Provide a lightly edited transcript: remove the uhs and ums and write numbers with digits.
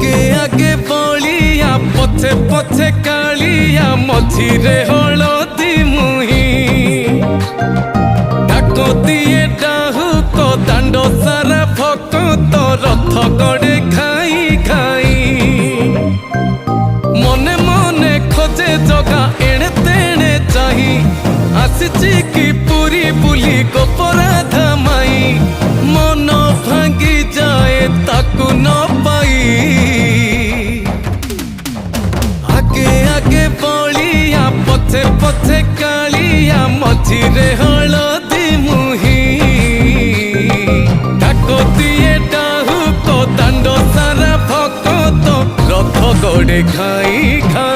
आगे आगे बलिया पछे पछे कालिया मझिरे हलदी मुही डाको दिए डाहुक दांड सारा भक्त रथ गड़े खाई खाई मने मने खोजे जगा एणे तेणे चाही आसिची की पूरी बुली गोपराधा माई मन भांगी जाए ताकू न पाई आगे आगे बलिया पछे पछे कालिया मझिरे हलदी मुही डाको दिए डाहुक दांड सारा भक्त रथ गड़े खाई खाई।